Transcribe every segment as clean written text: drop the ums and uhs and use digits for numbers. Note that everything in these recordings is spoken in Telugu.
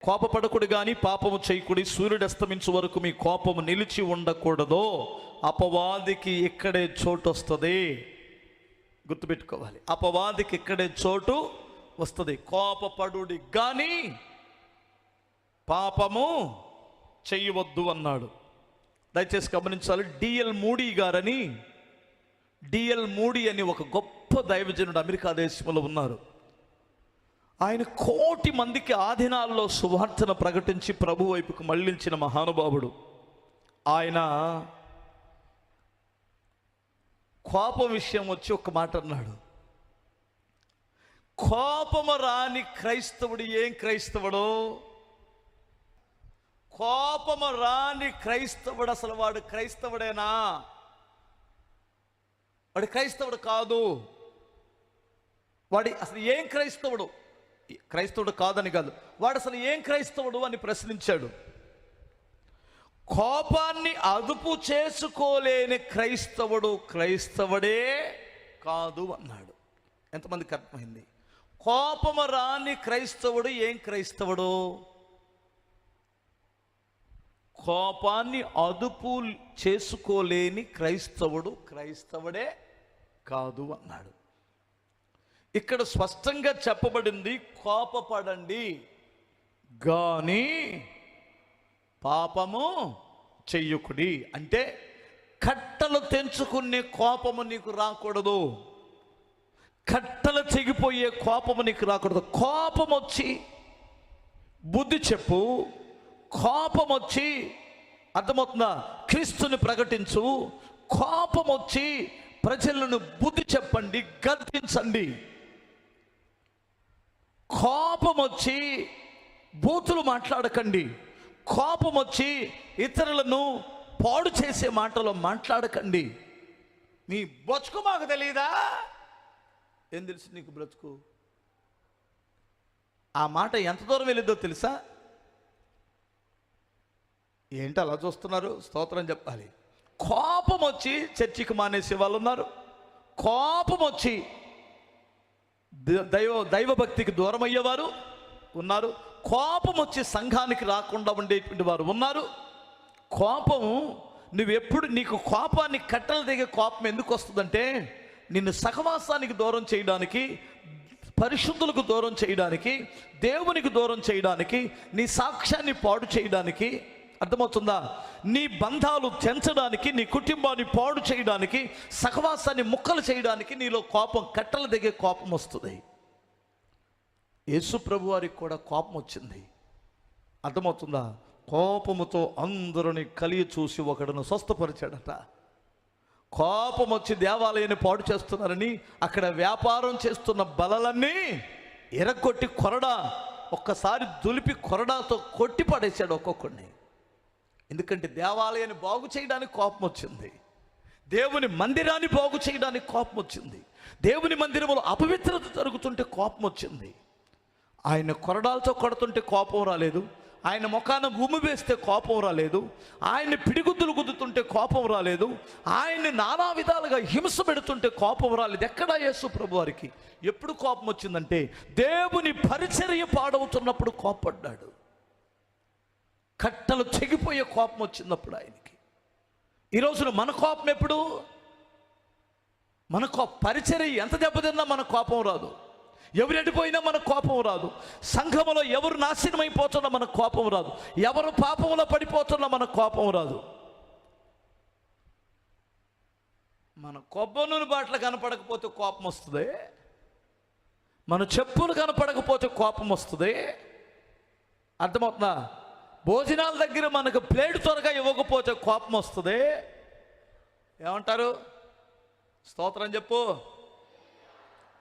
కోపపడకుడు గాని పాపము చేయకుడి, సూర్యుడు అస్తమించు వరకు మీ కోపము నిలిచి ఉండకూడదు. అపవాదికి ఇక్కడే చోటు వస్తుంది. గుర్తుపెట్టుకోవాలి, అపవాదికి ఇక్కడే చోటు వస్తుంది. కోపపడుడి కానీ పాపము చెయ్యవద్దు అన్నాడు. దయచేసి గమనించాలి. డిఎల్ మూడీ అని ఒక గొప్ప దైవజనుడు అమెరికా దేశంలో ఉన్నారు. ఆయన 1,000,000 మందికి ఆదినాల్లో సువార్తను ప్రకటించి ప్రభు వైపుకు మళ్ళించిన మహానుభావుడు. ఆయన కోపం విషయం వచ్చి ఒక మాట అన్నాడు. కోపము రాని క్రైస్తవుడు ఏం క్రైస్తవుడో, కోపము రాని క్రైస్తవుడు అసలు వాడు క్రైస్తవుడేనా? వాడు క్రైస్తవుడు కాదు. వాడి అసలు ఏం క్రైస్తవుడు? క్రైస్తవుడు కాదని కాదు, వాడు అసలు ఏం క్రైస్తవుడు అని ప్రశ్నించాడు. కోపాన్ని అదుపు చేసుకోలేని క్రైస్తవుడు క్రైస్తవుడే కాదు అన్నాడు. ఎంతమందికి అర్థమైంది? కోపము రాని క్రైస్తవుడు ఏం క్రైస్తవుడు? కోపాన్ని అదుపు చేసుకోలేని క్రైస్తవుడు క్రైస్తవుడే కాదు అన్నాడు. ఇక్కడ స్పష్టంగా చెప్పబడింది, కోపపడండి కానీ పాపము చెయ్యకుడి. అంటే కట్టలు తెంచుకునే కోపము నీకు రాకూడదు, కట్టలు తెగిపోయే కోపము నీకు రాకూడదు. కోపం వచ్చి బుద్ధి చెప్పు, కోపం వచ్చి అర్థమవుతుందా క్రీస్తుని ప్రకటించు, కోపం వచ్చి ప్రజలను బుద్ధి చెప్పండి, గద్దించండి. కోపం వచ్చి బూతులు మాట్లాడకండి, కోపం వచ్చి ఇతరులను పాడు చేసే మాటలు మాట్లాడకండి. నీ బ్రతుకు మాకు తెలియదా? ఏం తెలుసు నీకు బ్రతుకు? ఆ మాట ఎంత దూరం వెళ్ళిద్దో తెలుసా? ఏంటి అలా చూస్తున్నారు? స్తోత్రం చెప్పాలి. కోపం వచ్చి చర్చికి మానేసే వాళ్ళు ఉన్నారు, కోపం వచ్చి దైవభక్తికి దూరం అయ్యేవారు ఉన్నారు, కోపం వచ్చి సంఘానికి రాకుండా ఉండేటువంటి వారు ఉన్నారు. కోపం నువ్వెప్పుడు, నీకు కోపాన్ని కట్టలు దిగే కోపం ఎందుకు వస్తుందంటే నిన్ను సహవాసానికి దూరం చేయడానికి, పరిశుద్ధులకు దూరం చేయడానికి, దేవునికి దూరం చేయడానికి, నీ సాక్ష్యాన్ని పాడు చేయడానికి. అర్థమవుతుందా? నీ బంధాలు తెంచడానికి, నీ కుటుంబాన్ని పాడు చేయడానికి, సహవాసాన్ని ముక్కలు చేయడానికి నీలో కోపం, కట్టలు దిగే కోపం వస్తుంది. యేసు ప్రభు వారికి కూడా కోపం వచ్చింది. అర్థమవుతుందా? కోపముతో అందరిని కలిగి చూసి ఒకడును స్వస్థపరిచాడట. కోపం వచ్చి దేవాలయాన్ని పాడు చేస్తున్నారని అక్కడ వ్యాపారం చేస్తున్న బలలన్నీ ఎరగొట్టి ఒక్కసారి దులిపి కొరడాతో కొట్టి పడేశాడు ఒక్కొక్కడిని. ఎందుకంటే దేవాలయాన్ని బాగు చేయడానికి కోపం వచ్చింది, దేవుని మందిరాన్ని బాగు చేయడానికి కోపం వచ్చింది, దేవుని మందిరంలో అపవిత్రత జరుగుతుంటే కోపం వచ్చింది. ఆయన కొరడాలతో కొడుతుంటే కోపం రాలేదు, ఆయన ముఖాన ఉమ్మి వేస్తే కోపం రాలేదు, ఆయన్ని పిడిగుద్దులు గుద్దుతుంటే కోపం రాలేదు, ఆయన్ని నానా విధాలుగా హింస పెడుతుంటే కోపం రాలేదు. ఎక్కడా యేసు ప్రభు వారికి ఎప్పుడు కోపం వచ్చిందంటే దేవుని పరిచర్య పాడవుతున్నప్పుడు కోపడ్డాడు. కట్టలు తెగిపోయే కోపం వచ్చినప్పుడు ఆయనకి. ఈ రోజున మన కోపం ఎప్పుడు? మన పరిచర్య ఎంత దెబ్బతిన్నా మన కోపం రాదు, ఎవరు ఎడిపోయినా మన కోపం రాదు, సంఘములో ఎవరు నాశనం అయిపోతున్నా మన కోపం రాదు, ఎవరు పాపంలో పడిపోతున్నా మన కోపం రాదు. మన కొబ్బరి నూనె బాటలు కనపడకపోతే కోపం వస్తుంది, మన చెప్పులు కనపడకపోతే కోపం వస్తుంది. అర్థమవుతుందా? భోజనాల దగ్గర మనకు ప్లేట్ త్వరగా ఇవ్వకపోతే కోపం వస్తుంది. ఏమంటారు? స్తోత్రం చెప్పు.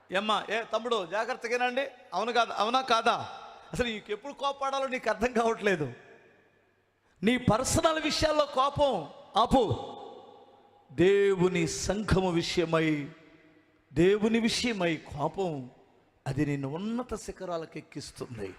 ఏమ్మా, తమ్ముడు జాగ్రత్తగానండి, అవును కాదా? అవునా కాదా? అసలు నీకు ఎప్పుడు కోపడాలో నీకు అర్థం కావట్లేదు. నీ పర్సనల్ విషయాల్లో కోపం ఆపు. దేవుని సంఘము విషయమై, దేవుని విషయమై కోపం, అది నిన్ను ఉన్నత శిఖరాలకు ఎక్కిస్తుంది.